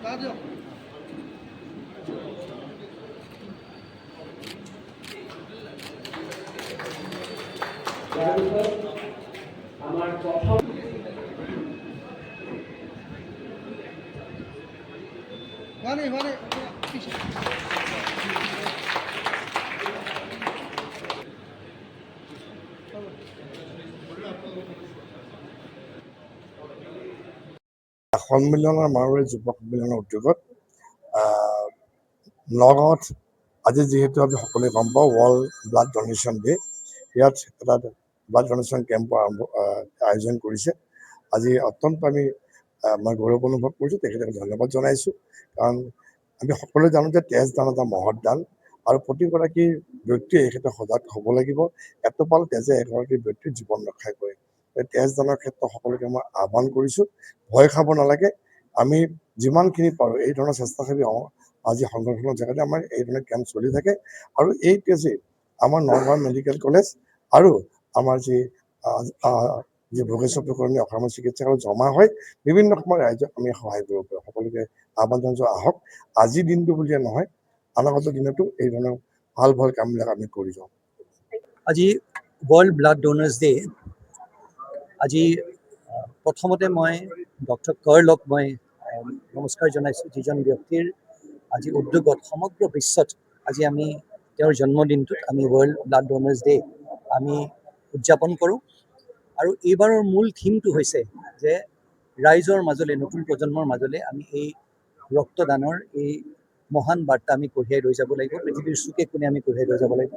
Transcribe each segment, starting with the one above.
আমাৰ প্ৰথম সন্মিলনৰ মাৰোৱাৰী যুৱ সন্মিলনৰ উদ্যোগত নগাঁৱত আজি যিহেতু আমি সকলোৱে গম পাওঁ ৱৰ্ল্ড ব্লাড ডনেশ্যন ডে, ইয়াত এটা ব্লাড ডনেশ্যন কেম্পৰ আয়োজন কৰিছে। আজি অত্যন্ত মই গৌৰৱ অনুভৱ কৰিছোঁ, তেখেতক ধন্যবাদ জনাইছোঁ। কাৰণ আমি সকলোৱে জানো যে তেজ দান এটা মহৎ দান আৰু প্ৰতিগৰাকী ব্যক্তিয়ে এই ক্ষেত্ৰত সজাগ হ'ব লাগিব। এটোপাল তেজে এগৰাকী ব্যক্তিৰ জীৱন ৰক্ষা কৰে। তেজ দানৰ ক্ষেত্ৰত সকলোকে মই আহ্বান কৰিছোঁ, ভয় খাব নালাগে। আমি যিমানখিনি পাৰোঁ এই ধৰণৰ স্বেচ্ছাসেৱী আজি সংগঠনৰ জেগাতে আমাৰ এই ধৰণৰ কেম্প চলি থাকে আৰু এই তেজে আমাৰ নগাঁও মেডিকেল কলেজ আৰু আমাৰ যি ভোগেশ্বৰ ফুকনি অসামৰিক চিকিৎসালয়ত জমা হয়, বিভিন্ন সময়ত ৰাইজক আমি সহায় কৰিব পাৰোঁ। সকলোকে আহ্বান জনাইছোঁ, আহক। আজিৰ দিনটো বুলিয়ে নহয়, অনাগত দিনতো এই ধৰণৰ ভাল ভাল কামবিলাক আমি কৰি যাওঁ। আজি ৱৰ্ল্ড ব্লাড ডোনাৰ্ছ ডে। আজি প্ৰথমতে মই ডক্টৰ কাৰ্লক মই নমস্কাৰ জনাইছোঁ, যিজন ব্যক্তিৰ আজি উদ্যোগত সমগ্ৰ বিশ্বত আজি আমি তেওঁৰ জন্মদিনটোত আমি ৱৰ্ল্ড ব্লাড ডোনাৰ্ছ ডে আমি উদযাপন কৰোঁ। আৰু এইবাৰৰ মূল থিমটো হৈছে যে ৰাইজৰ মাজলৈ, নতুন প্ৰজন্মৰ মাজলৈ আমি এই ৰক্তদানৰ এই মহান বাৰ্তা আমি কঢ়িয়াই লৈ যাব লাগিব। পৃথিৱীৰ চুকে কোণে আমি কঢ়িয়াই লৈ যাব লাগিব।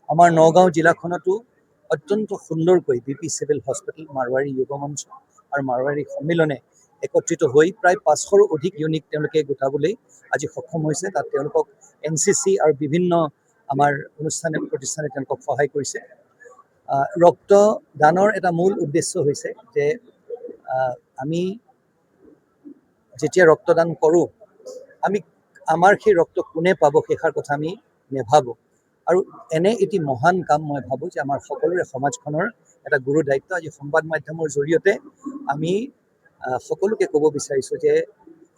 আমাৰ নগাঁও জিলাখনতো অত্যন্ত সুন্দৰকৈ BP চিভিল হস্পিটেল, মাৰোৱাৰী যুৱ মঞ্চ আৰু মাৰোৱাৰী সন্মিলনে একত্ৰিত হৈ প্ৰায় 500ৰো অধিক ইউনিট তেওঁলোকে গোটাবলৈ আজি সক্ষম হৈছে। তাত তেওঁলোকক NCC আৰু বিভিন্ন আমাৰ প্ৰতিষ্ঠানে তেওঁলোকক সহায় কৰিছে। ৰক্তদানৰ এটা মূল উদ্দেশ্য হৈছে যে আমি যেতিয়া ৰক্তদান কৰোঁ, আমাৰ সেই ৰক্ত কোনে পাব সেইষাৰ কথা আমি নেভাবোঁ। আৰু এনে এটি মহান কাম মই ভাবোঁ যে আমাৰ সকলোৰে সমাজখনৰ এটা গুৰু দায়িত্ব। আজি সংবাদ মাধ্যমৰ জৰিয়তে আমি সকলোকে ক'ব বিচাৰিছোঁ যে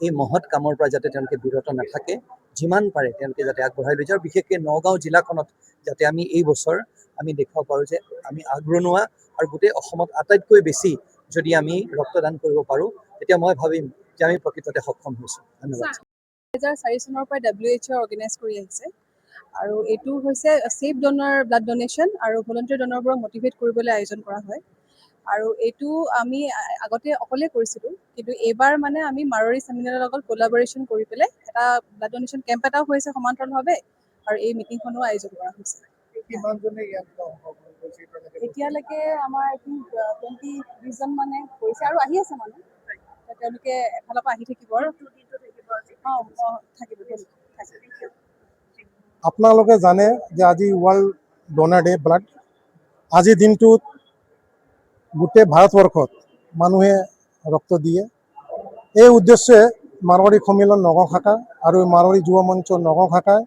এই মহৎ কামৰ পৰা যাতে তেওঁলোকে বিৰত নাথাকে, যিমান পাৰে তেওঁলোকে যাতে আগবঢ়াই লৈ যায়। আৰু বিশেষকৈ নগাঁও জিলাখনত যাতে আমি এই বছৰ আমি দেখুৱাব পাৰোঁ যে আমি আগৰণুৱা আৰু গোটেই অসমত আটাইতকৈ বেছি যদি আমি ৰক্তদান কৰিব পাৰোঁ, তেতিয়া মই ভাবিম যে আমি প্ৰকৃততে সক্ষম হৈছোঁ। ধন্যবাদ। 2004 চনৰ পৰা WHO অৰ্গেনাইজ কৰি আহিছে আৰু এইটো হৈছে ছেফ ডনাৰ ব্লাড ডনেশ্যন আৰু ভলণ্টিয়াৰ ডনাৰবোৰক মটিভেট কৰিবলৈ আয়োজন কৰা হয়। আৰু এইটো আমি আগতে অকলে কৰিছিলোঁ, কিন্তু এইবাৰ মানে আমি মাৰোৱাৰী চেমিনাৰৰ লগত কোলাবৰেশ্যন কৰি পেলাই এটা ব্লাড ডনেশ্যন কেম্প এটাও হৈছে সমান্তৰালভাৱে, আৰু এই মিটিংখনো আয়োজন কৰা হৈছে। এতিয়ালৈকে আমাৰ আই থিংক 20-20জন মানে কৰিছে আৰু আহি আছে মানুহ। তেওঁলোকে এফালৰ পৰা আহি থাকিব আৰু থাকিব। আপোনালোকে জানে যে আজি ৱৰ্ল্ড ডোনাৰ ডে ব্লাড। আজিৰ দিনটোত গোটেই ভাৰতবৰ্ষত মানুহে ৰক্ত দিয়ে। এই উদ্দেশ্যে মাৰোৱাৰী সন্মিলন নগাঁও শাখা আৰু মাৰোৱাৰী যুৱ মঞ্চ নগাঁও শাখাই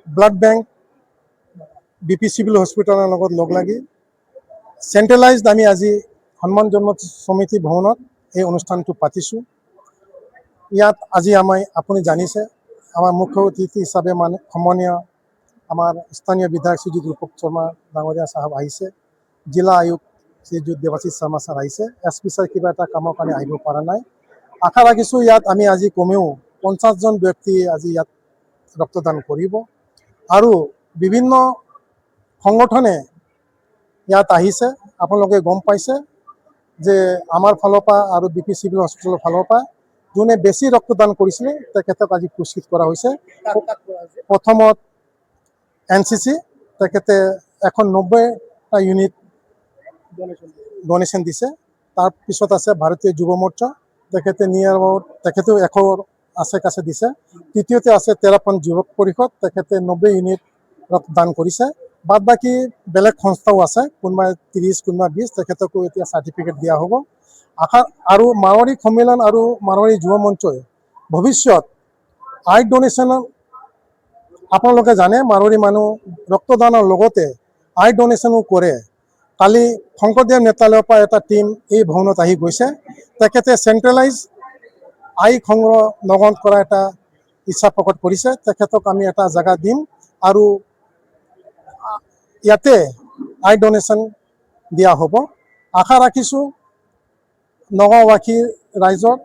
ব্লাড বেংক BP চিভিল হস্পিটেলৰ লগত লগ লাগি চেণ্ট্ৰেলাইজড আমি আজি সন্মান জন্ম সমিতি ভৱনত এই অনুষ্ঠানটো পাতিছোঁ। ইয়াত আজি আপুনি জানিছে আমাৰ মুখ্য অতিথি হিচাপে সন্মানীয় আমাৰ স্থানীয় বিধায়ক শ্ৰীযুত ৰূপক শৰ্মা ডাঙৰীয়া চাহাব আহিছে, জিলা আয়ুক্ত শ্ৰীযুত দেৱাশীষ শৰ্মা ছাৰ আহিছে। SP ছাৰ কিবা এটা কামৰ কাৰণে আহিব পৰা নাই। আশা ৰাখিছোঁ ইয়াত আমি আজি কমেও 50জন ব্যক্তি আজি ইয়াত ৰক্তদান কৰিব আৰু বিভিন্ন সংগঠনে ইয়াত আহিছে। আপোনালোকে গম পাইছে যে আমাৰ ফালৰ পৰা আৰু BP চিভিল হস্পিটেলৰ ফালৰ পৰা যোনে বেছি ৰক্তদান কৰিছিলে তেখেতক আজি পুৰস্কৃত কৰা হৈছে। প্ৰথমত NCC, তেখেতে 190টা ইউনিট ডনেশ্যন দিছে। তাৰপিছত আছে ভাৰতীয় যুৱ মৰ্চা, তেখেতে তেখেতেও 100ৰ আশে-কাছে দিছে। তৃতীয়তে আছে 13পন যুৱক পৰিষদ, তেখেতে 90 ইউনিট ৰক্তদান কৰিছে। বাদ বাকী বেলেগ সংস্থাও আছে, কোনোবাই 30, কোনোবাই 20, তেখেতকো এতিয়া চাৰ্টিফিকেট দিয়া হ'ব। আৰু মাৰোৱাৰী সন্মিলন আৰু মাৰোৱাৰী যুৱ মঞ্চই ভৱিষ্যত আই ডনেশ্যনৰ, আপোনালোকে জানে মাৰোৱাৰী মানুহ ৰক্তদানৰ লগতে আই ডনেশ্যনো কৰে। কালি শংকৰদেৱ নেতালয়ৰ পৰা এটা টীম এই ভৱনত আহি গৈছে। তেখেতে চেণ্ট্ৰেলাইজ আই সংগ্ৰহ নগদ কৰা এটা ইচ্ছা প্ৰকট কৰিছে। তেখেতক আমি এটা জেগা দিম আৰু ইয়াতে আই ডনেশ্যন দিয়া হ'ব। আশা ৰাখিছোঁ নগাঁওবাসীৰ ৰাইজক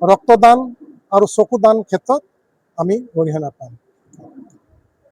ৰক্তদান আৰু চকুদান ক্ষেত্ৰত আমি অৰিহণা পাম।